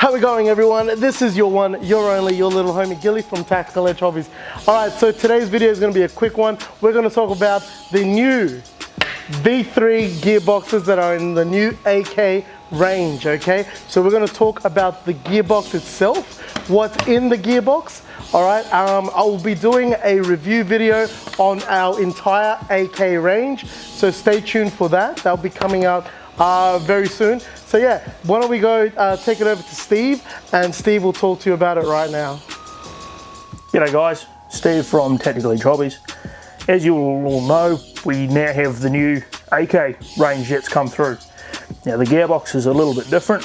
How we going, everyone? This is your one, your only, your little homie Gilly from Tactical Edge Hobbies. Alright, so today's video is going to be a quick one. We're going to talk about the new V3 gearboxes that are in the new AK range, okay? So we're going to talk about the gearbox itself, what's in the gearbox. Alright, I will be doing a review video on our entire AK range, so stay tuned for that. That'll be coming out very soon. So yeah, why don't we go take it over to Steve, and Steve will talk to you about it right now. G'day guys, Steve from Tactical Edge Hobbies. As you all know, we now have the new AK range that's come through. Now the gearbox is a little bit different.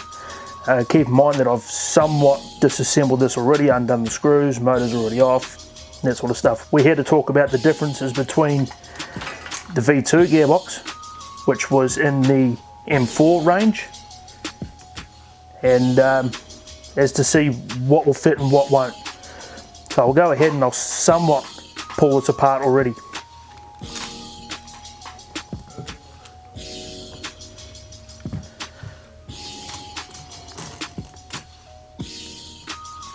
Keep in mind that I've somewhat disassembled this already, undone the screws, motor's already off, that sort of stuff. We're here to talk about the differences between the V2 gearbox, which was in the M4 range, and as to see what will fit and what won't. So I'll go ahead and I'll somewhat pull this apart already.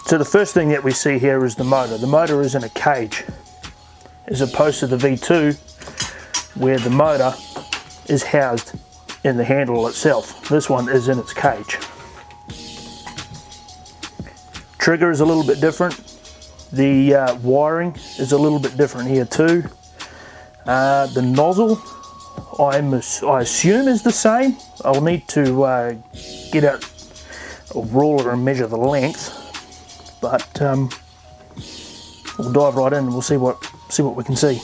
So the first thing that we see here is the motor. The motor is in a cage, as opposed to the V2 where the motor is housed in the handle itself. This one is in its cage. Trigger is a little bit different. The wiring is a little bit different here too. The nozzle I assume is the same. I'll need to get out a ruler and measure the length, but we'll dive right in and we'll see what we can see.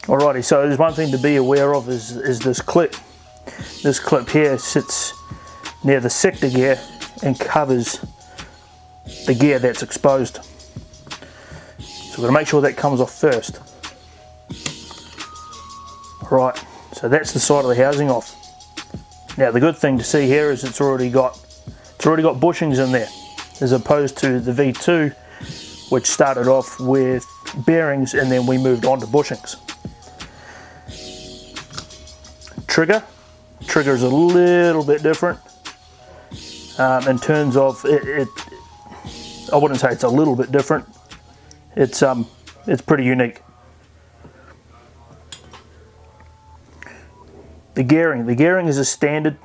Alrighty, so there's one thing to be aware of is this clip. This clip here sits near the sector gear and covers the gear that's exposed. So we've got to make sure that comes off first. Right, so that's the side of the housing off. Now the good thing to see here is it's already got bushings in there, as opposed to the V2, which started off with bearings and then we moved on to bushings. Trigger is a little bit different in terms of it. I wouldn't say it's a little bit different. It's pretty unique. The gearing is a standard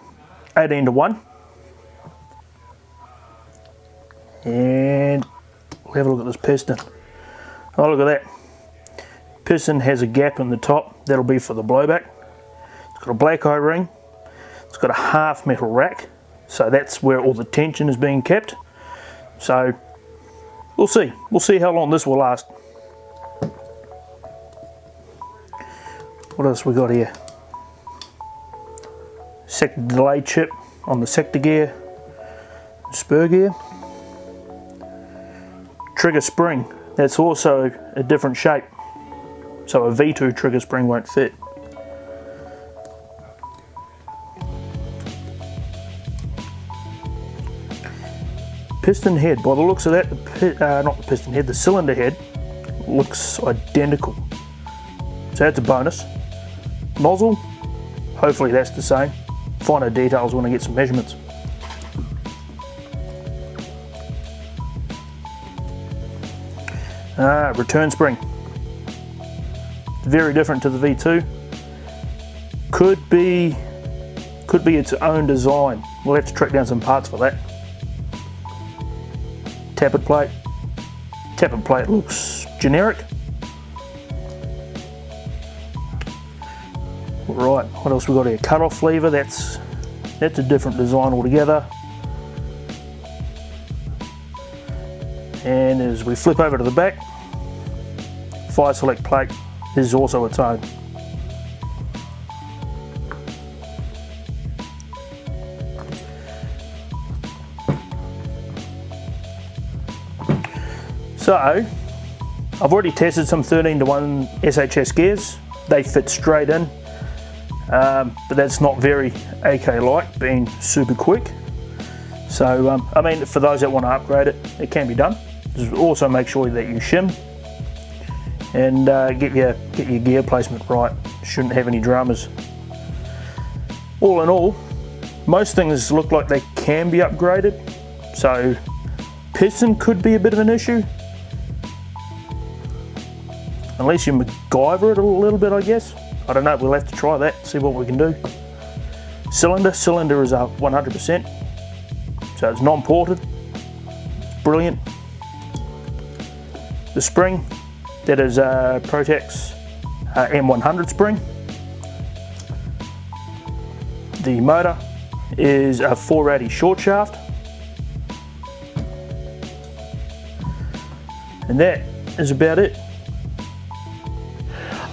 18:1, and we'll have a look at this piston. Oh, look at that! Piston has a gap in the top. That'll be for the blowback. It's got a black O-ring, it's got a half metal rack, so that's where all the tension is being kept. So we'll see how long this will last. What else we got here? Sector delay chip on the sector gear, spur gear. Trigger spring, that's also a different shape, so a V2 trigger spring won't fit. Piston head, by the looks of that, not the piston head, the cylinder head looks identical. So that's a bonus. Nozzle, hopefully that's the same. Finer details when I get some measurements. Return spring. Very different to the V2. Could be its own design. We'll have to track down some parts for that. Tappet plate. Tappet plate looks generic. Right, what else we got here? Cut-off lever, that's a different design altogether. And as we flip over to the back, fire select plate is also its own. So, I've already tested some 13:1 SHS gears. They fit straight in, but that's not very AK-like, being super quick. So, I mean, for those that want to upgrade it, it can be done. Just also make sure that you shim and get your gear placement right. Shouldn't have any dramas. All in all, Most things look like they can be upgraded, so piston could be a bit of an issue. Unless you MacGyver it a little bit, I guess. I don't know, we'll have to try that, see what we can do. Cylinder is 100%, so it's non-ported, brilliant. The spring, that is Protex M100 spring. The motor is a 480 short shaft. And that is about it.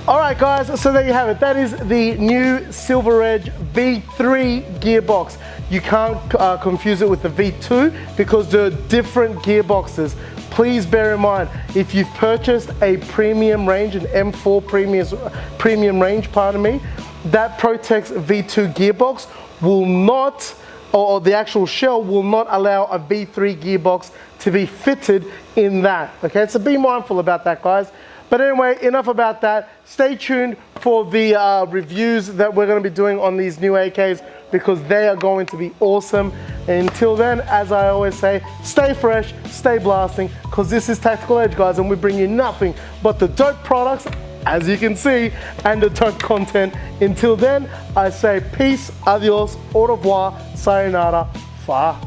Alright guys, so there you have it. That is the new Silveredge V3 gearbox. You can't confuse it with the V2 because they're different gearboxes. Please bear in mind, if you've purchased a premium range, an M4 premium range, pardon me, that Protex V2 gearbox will not, or the actual shell will not allow a V3 gearbox to be fitted in that. Okay, so be mindful about that, guys. But anyway, enough about that. Stay tuned for the reviews that we're going to be doing on these new AKs because they are going to be awesome. And until then, as I always say, stay fresh, stay blasting, because this is Tactical Edge, guys, and we bring you nothing but the dope products, as you can see, and the dope content. Until then, I say peace, adios, au revoir, sayonara, fa.